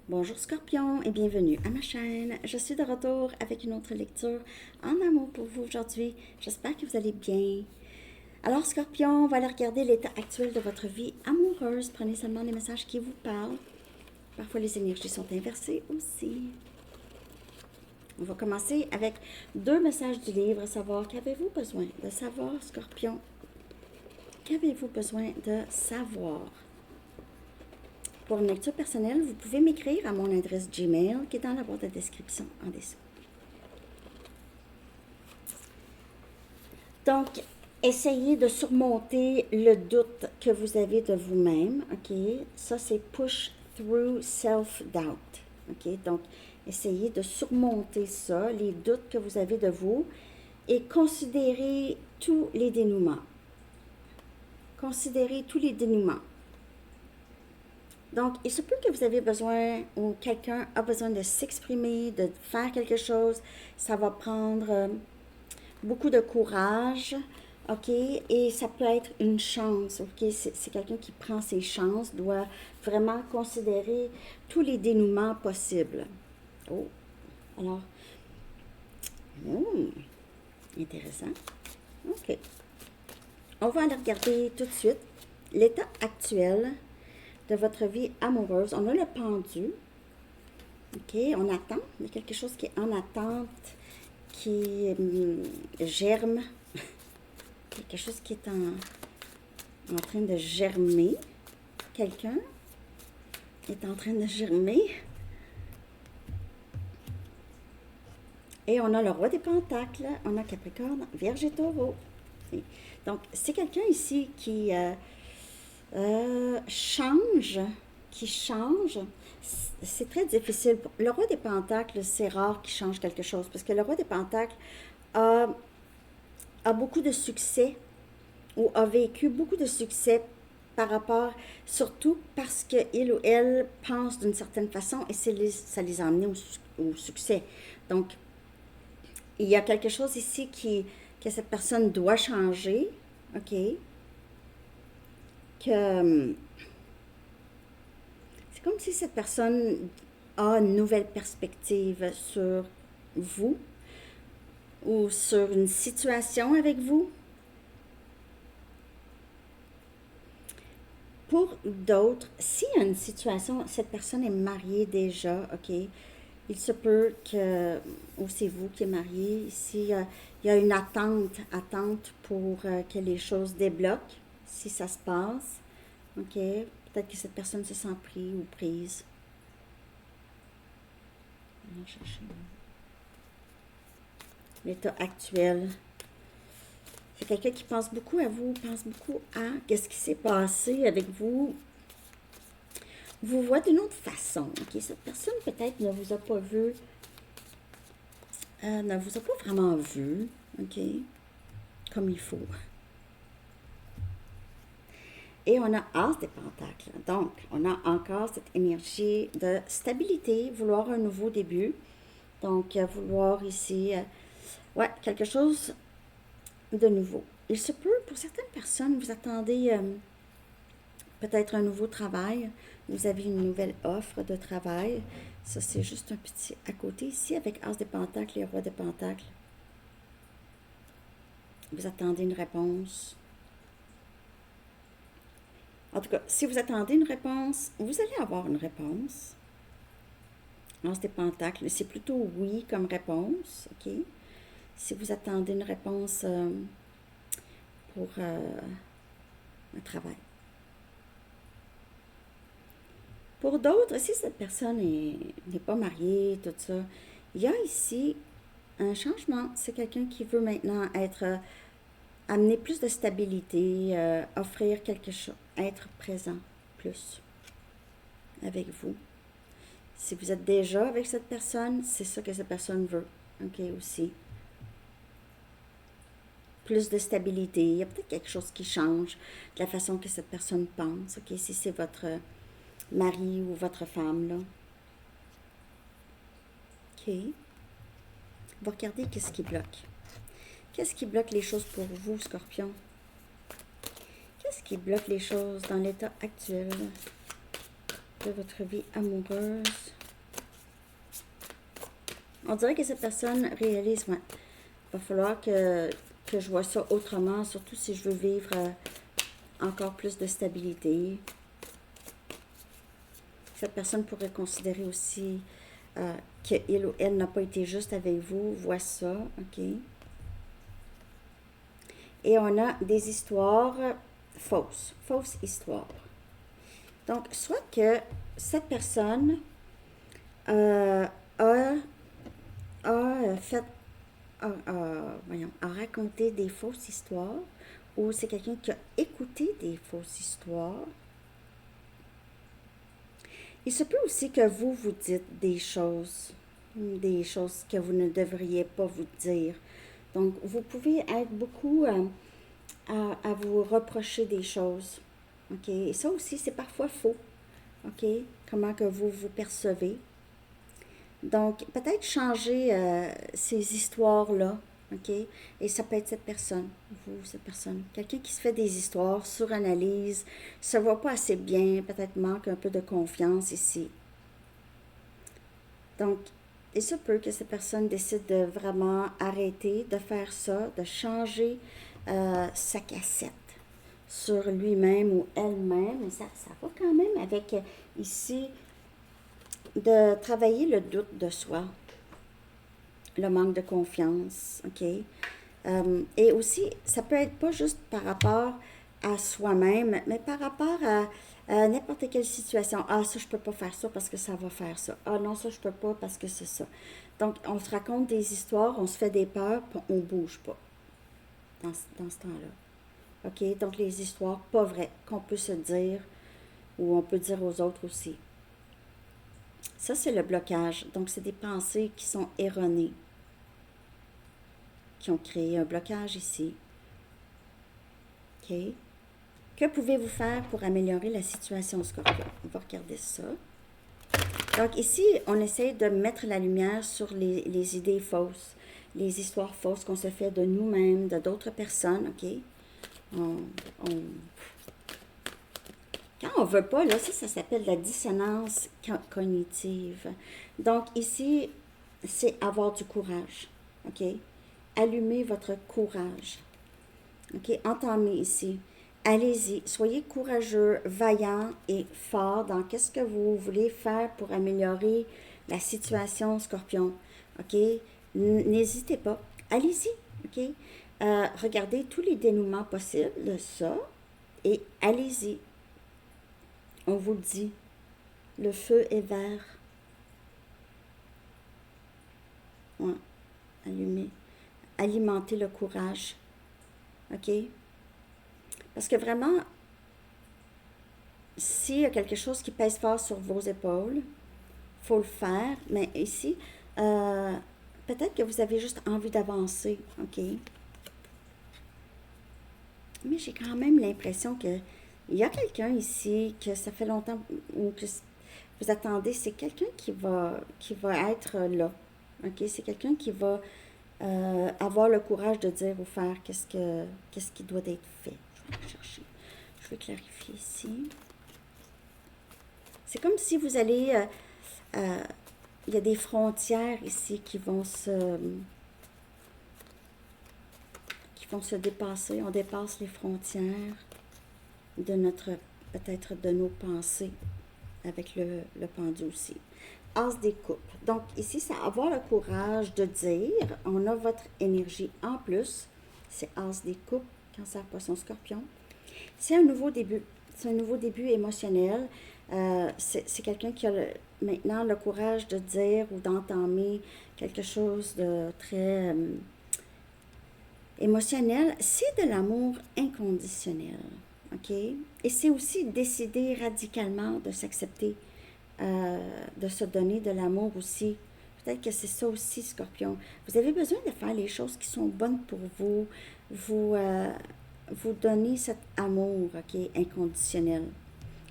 Bonjour Scorpion et bienvenue à ma chaîne. Je suis de retour avec une autre lecture en amour pour vous aujourd'hui. J'espère que vous allez bien. Alors Scorpion, on va aller regarder l'état actuel de votre vie amoureuse. Prenez seulement les messages qui vous parlent. Parfois les énergies sont inversées aussi. On va commencer avec deux messages du livre, savoir qu'avez-vous besoin de savoir Scorpion. Qu'avez-vous besoin de savoir? Pour une lecture personnelle, vous pouvez m'écrire à mon adresse Gmail qui est dans la boîte de description en dessous. Donc, essayez de surmonter le doute que vous avez de vous-même, ok? Ça, c'est push through self-doubt, ok? Donc, essayez de surmonter ça, les doutes que vous avez de vous, et considérez tous les dénouements. Considérez tous les dénouements. Donc, il se peut que vous avez besoin, ou quelqu'un a besoin de s'exprimer, de faire quelque chose. Ça va prendre beaucoup de courage, ok? Et ça peut être une chance, ok? C'est quelqu'un qui prend ses chances, doit vraiment considérer tous les dénouements possibles. Oh, alors, intéressant. Ok. On va aller regarder tout de suite l'état actuel de votre vie amoureuse. On a le pendu. OK, on attend. Il y a quelque chose qui est en attente, qui germe. Quelque chose qui est en train de germer. Quelqu'un est en train de germer. Et on a le roi des pentacles, on a Capricorne, Vierge et Taureau. Donc, c'est quelqu'un ici qui change, c'est très difficile. Le roi des pentacles, c'est rare qu'il change quelque chose parce que le roi des pentacles a, a beaucoup de succès ou a vécu beaucoup de succès par rapport, surtout parce qu'il ou elle pense d'une certaine façon et ça les a amenés au succès. Donc, il y a quelque chose ici que cette personne doit changer, ok? Que c'est comme si cette personne a une nouvelle perspective sur vous ou sur une situation avec vous. Pour d'autres, s'il y a une situation, cette personne est mariée déjà, ok? Il se peut que, ou c'est vous qui êtes marié, ici, il y a une attente pour que les choses débloquent, si ça se passe, ok? Peut-être que cette personne se sent prise ou prise. On va chercher l'état actuel. C'est quelqu'un qui pense beaucoup à vous, pense beaucoup à qu'est-ce qui s'est passé avec vous. Vous voit d'une autre façon. Ok, cette personne peut-être ne vous a pas vu, ne vous a pas vraiment vu, ok, comme il faut. Et on a As des Pentacles. Donc, on a encore cette énergie de stabilité, vouloir un nouveau début. Donc, vouloir ici, ouais, quelque chose de nouveau. Il se peut, pour certaines personnes, vous attendez peut-être un nouveau travail. Vous avez une nouvelle offre de travail. Ça, c'est juste un petit à côté ici avec As des Pentacles et Roi des Pentacles. Vous attendez une réponse. En tout cas, si vous attendez une réponse, vous allez avoir une réponse. As des Pentacles, c'est plutôt oui comme réponse, ok? Si vous attendez une réponse pour un travail. Pour d'autres, si cette personne n'est pas mariée, tout ça, il y a ici un changement. C'est quelqu'un qui veut maintenant amener plus de stabilité, offrir quelque chose, être présent plus avec vous. Si vous êtes déjà avec cette personne, c'est ça que cette personne veut, ok, aussi. Plus de stabilité. Il y a peut-être quelque chose qui change de la façon que cette personne pense, ok, si c'est votre mari ou votre femme, là. Ok. On va regarder qu'est-ce qui bloque. Qu'est-ce qui bloque les choses pour vous, Scorpion? Qu'est-ce qui bloque les choses dans l'état actuel? de votre vie amoureuse. On dirait que cette personne réalise, ouais, il va falloir que je vois ça autrement, surtout si je veux vivre encore plus de stabilité. Cette personne pourrait considérer aussi qu'il ou elle n'a pas été juste avec vous, voit ça, ok? Et on a des histoires fausses histoires. Donc, soit que cette personne a fait, a raconté des fausses histoires, ou c'est quelqu'un qui a écouté des fausses histoires. Il se peut aussi que vous dites des choses que vous ne devriez pas vous dire. Donc, vous pouvez être beaucoup à vous reprocher des choses. OK? Et ça aussi, c'est parfois faux. OK? Comment que vous vous percevez. Donc, peut-être changer ces histoires-là. OK? Et ça peut être cette personne, cette personne. Quelqu'un qui se fait des histoires, suranalyse, se voit pas assez bien, peut-être manque un peu de confiance ici. Donc, il se peut que cette personne décide de vraiment arrêter de faire ça, de changer sa cassette sur lui-même ou elle-même. Ça va quand même avec ici de travailler le doute de soi, le manque de confiance, ok? Et aussi, ça peut être pas juste par rapport à soi-même, mais par rapport à n'importe quelle situation. Ah, ça, je peux pas faire ça parce que ça va faire ça. Ah non, ça, je peux pas parce que c'est ça. Donc, on se raconte des histoires, on se fait des peurs, puis on bouge pas dans ce temps-là. OK? Donc, les histoires pas vraies qu'on peut se dire ou on peut dire aux autres aussi. Ça, c'est le blocage. Donc, c'est des pensées qui sont erronées, qui ont créé un blocage ici. OK? Que pouvez-vous faire pour améliorer la situation, Scorpion? On va regarder ça. Donc, ici, on essaie de mettre la lumière sur les idées fausses, les histoires fausses qu'on se fait de nous-mêmes, de d'autres personnes, OK? Quand on veut pas, là, ça s'appelle la dissonance cognitive. Donc, ici, c'est avoir du courage, OK? Allumez votre courage, OK? Entamez ici. Allez-y, soyez courageux, vaillant et fort dans qu'est-ce que vous voulez faire pour améliorer la situation, Scorpion, OK? N'hésitez pas. Allez-y, OK? Regardez tous les dénouements possibles de ça et allez-y. On vous le dit, le feu est vert. Ouais, allumez. Alimentez le courage. OK? Parce que vraiment, s'il y a quelque chose qui pèse fort sur vos épaules, il faut le faire. Mais ici, peut-être que vous avez juste envie d'avancer. OK? Mais j'ai quand même l'impression que il y a quelqu'un ici que ça fait longtemps ou que vous attendez. C'est quelqu'un qui va être là. OK? C'est quelqu'un qui va avoir le courage de dire ou faire qu'est-ce qui doit être fait. Je vais aller chercher. Je vais clarifier ici. C'est comme si vous allez... il y a des frontières ici qui vont se dépasser. On dépasse les frontières de notre, peut-être de nos pensées avec le pendu aussi. As des coupes. Donc ici, c'est avoir le courage de dire, on a votre énergie en plus. C'est As des coupes, Cancer, Poisson, Scorpion. C'est un nouveau début. C'est un nouveau début émotionnel. C'est quelqu'un qui a maintenant le courage de dire ou d'entamer quelque chose de très émotionnel. C'est de l'amour inconditionnel. OK? Et c'est aussi décider radicalement de s'accepter, de se donner de l'amour aussi. Peut-être que c'est ça aussi, Scorpion. Vous avez besoin de faire les choses qui sont bonnes pour vous. Vous donner cet amour, OK, inconditionnel.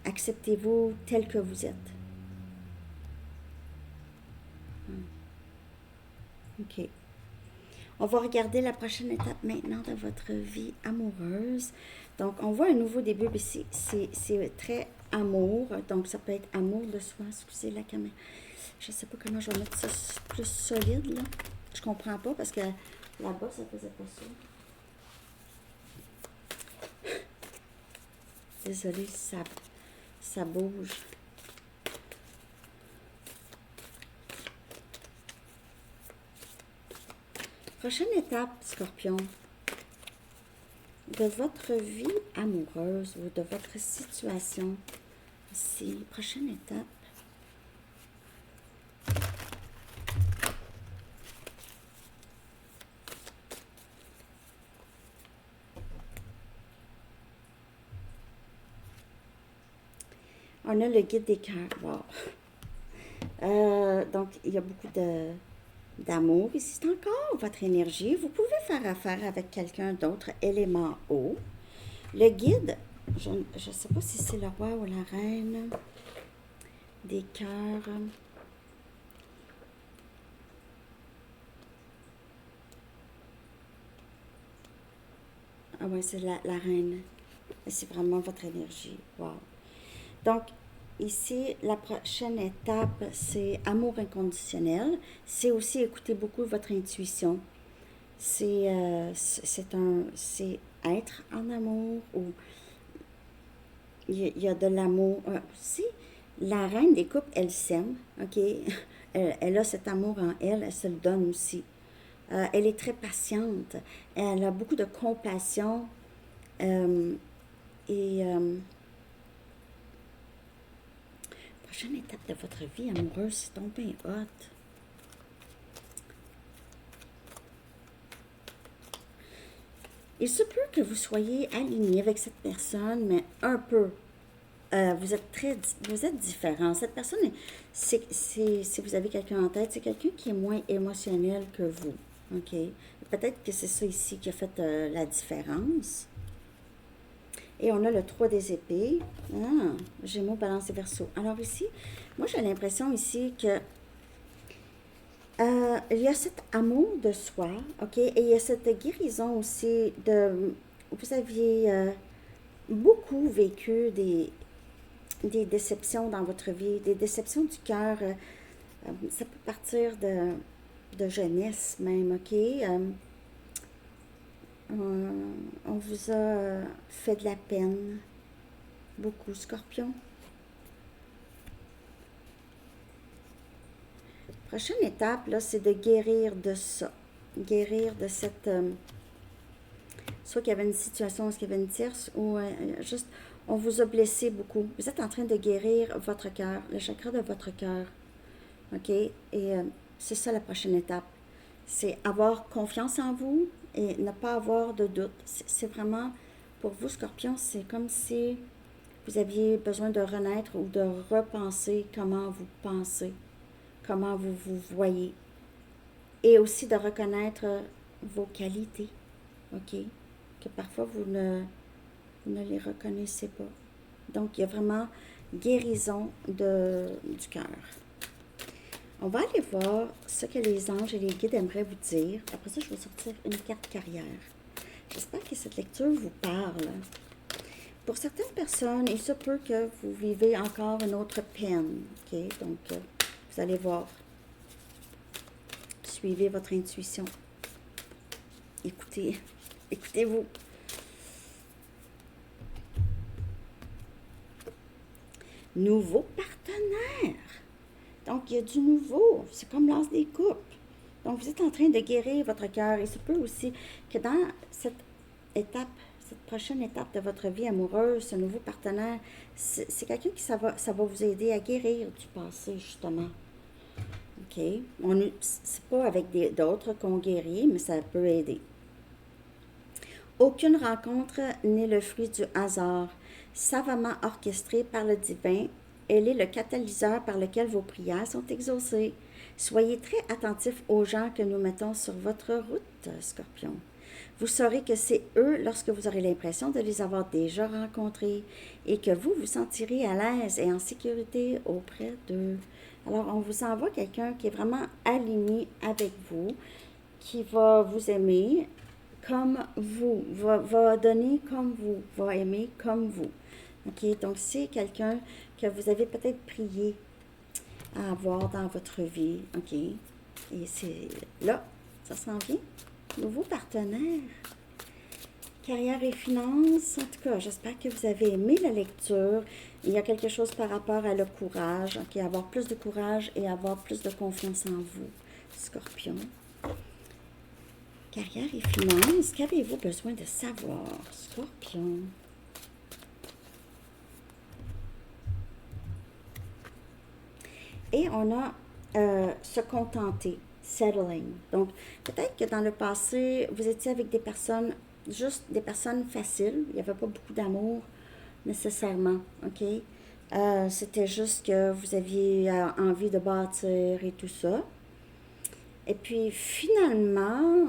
Acceptez-vous tel que vous êtes. OK. On va regarder la prochaine étape maintenant de votre vie amoureuse. Donc, on voit un nouveau début, mais c'est très amour. Donc, ça peut être amour de soi. Excusez la caméra. Je ne sais pas comment je vais mettre ça plus solide, là. Je comprends pas parce que là-bas, ça faisait pas ça. Désolée si ça bouge. Prochaine étape, Scorpion, de votre vie amoureuse ou de votre situation ici. Prochaine étape. On a le guide des cœurs. Wow. Donc, il y a beaucoup d'amour. Ici, c'est encore votre énergie. Vous pouvez faire affaire avec quelqu'un d'autre, élément eau. Le guide, je ne sais pas si c'est le roi ou la reine des cœurs. Ah oui, c'est la reine. C'est vraiment votre énergie. Wow. Donc, ici, la prochaine étape, c'est amour inconditionnel. C'est aussi écouter beaucoup votre intuition. C'est être en amour ou il y a de l'amour. Aussi, la reine des couples, elle s'aime, OK? Elle a cet amour en elle, elle se le donne aussi. Elle est très patiente. Elle a beaucoup de compassion. Prochaine étape de votre vie amoureuse, c'est donc bien hot. Il se peut que vous soyez aligné avec cette personne, mais un peu. Vous êtes différent. Cette personne, si vous avez quelqu'un en tête, c'est quelqu'un qui est moins émotionnel que vous. OK? Peut-être que c'est ça ici qui a fait la différence. Et on a le 3 des épées. Ah, Gémeaux, Balance et Verseau. Alors ici, moi j'ai l'impression ici que il y a cet amour de soi, OK? Et il y a cette guérison aussi de... Vous aviez beaucoup vécu des déceptions dans votre vie, des déceptions du cœur. Ça peut partir de jeunesse même, OK? On vous a fait de la peine. Beaucoup, Scorpion. Prochaine étape, là, c'est de guérir de ça. Guérir de cette... soit qu'il y avait une situation, soit qu'il y avait une tierce, ou juste, on vous a blessé beaucoup. Vous êtes en train de guérir votre cœur, le chakra de votre cœur. OK? Et c'est ça la prochaine étape. C'est avoir confiance en vous et ne pas avoir de doute. C'est vraiment, pour vous, Scorpion, c'est comme si vous aviez besoin de renaître ou de repenser comment vous pensez, comment vous vous voyez. Et aussi de reconnaître vos qualités, OK? Que parfois vous ne les reconnaissez pas. Donc, il y a vraiment guérison du cœur. On va aller voir ce que les anges et les guides aimeraient vous dire. Après ça, je vais sortir une carte carrière. J'espère que cette lecture vous parle. Pour certaines personnes, il se peut que vous vivez encore une autre peine. OK? Donc, vous allez voir. Suivez votre intuition. Écoutez-vous. Nouveau partenaire. Donc, il y a du nouveau. C'est comme l'as des coupes. Donc, vous êtes en train de guérir votre cœur. Il se peut aussi que dans cette prochaine étape de votre vie amoureuse, ce nouveau partenaire, c'est quelqu'un qui ça va vous aider à guérir du passé, justement. OK? C'est pas avec d'autres qu'on guérit, mais ça peut aider. Aucune rencontre n'est le fruit du hasard. Savamment orchestrée par le divin, elle est le catalyseur par lequel vos prières sont exaucées. Soyez très attentifs aux gens que nous mettons sur votre route, Scorpion. Vous saurez que c'est eux lorsque vous aurez l'impression de les avoir déjà rencontrés et que vous vous sentirez à l'aise et en sécurité auprès d'eux. Alors, on vous envoie quelqu'un qui est vraiment aligné avec vous, qui va vous aimer comme vous, va donner comme vous, va aimer comme vous. OK? Donc, c'est quelqu'un que vous avez peut-être prié à avoir dans votre vie. OK? Et c'est là, ça s'en vient. Nouveau partenaire. Carrière et finances, en tout cas, j'espère que vous avez aimé la lecture. Il y a quelque chose par rapport à le courage, ok, avoir plus de courage et avoir plus de confiance en vous, Scorpion. Carrière et finances, qu'avez-vous besoin de savoir, Scorpion? Et on a se contenter, settling. Donc, peut-être que dans le passé, vous étiez avec des personnes, juste des personnes faciles. Il n'y avait pas beaucoup d'amour nécessairement, OK? C'était juste que vous aviez envie de bâtir et tout ça. Et puis, finalement,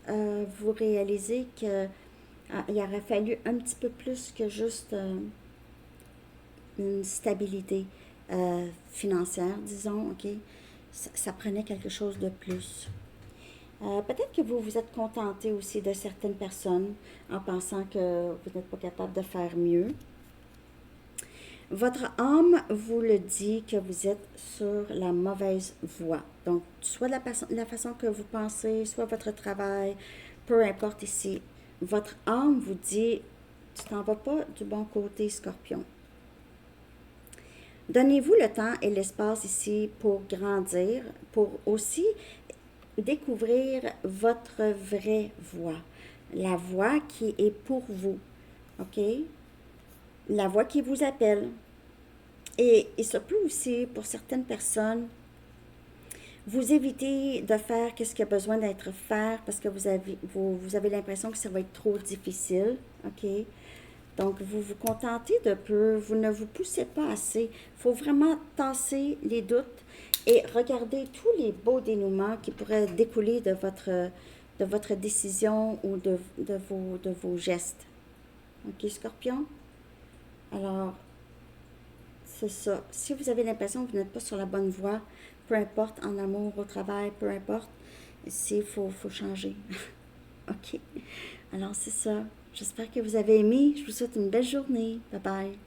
vous réalisez que il aurait fallu un petit peu plus que juste une stabilité financière, disons, OK? Ça prenait quelque chose de plus. Peut-être que vous vous êtes contenté aussi de certaines personnes en pensant que vous n'êtes pas capable de faire mieux. Votre âme vous le dit que vous êtes sur la mauvaise voie. Donc, soit la façon que vous pensez, soit votre travail, peu importe ici. Votre âme vous dit, tu t'en vas pas du bon côté, Scorpion. Donnez-vous le temps et l'espace ici pour grandir, pour aussi découvrir votre vraie voie. La voie qui est pour vous. OK? La voie qui vous appelle. Et il se peut aussi, pour certaines personnes, vous évitez de faire ce qui a besoin d'être fait parce que vous avez l'impression que ça va être trop difficile. OK? Donc, vous vous contentez de peu, vous ne vous poussez pas assez. Il faut vraiment tasser les doutes et regarder tous les beaux dénouements qui pourraient découler de votre décision ou de vos gestes. OK, Scorpion? Alors, c'est ça. Si vous avez l'impression que vous n'êtes pas sur la bonne voie, peu importe, en amour, au travail, peu importe, ici, il faut changer. OK? Alors, c'est ça. J'espère que vous avez aimé. Je vous souhaite une belle journée. Bye bye.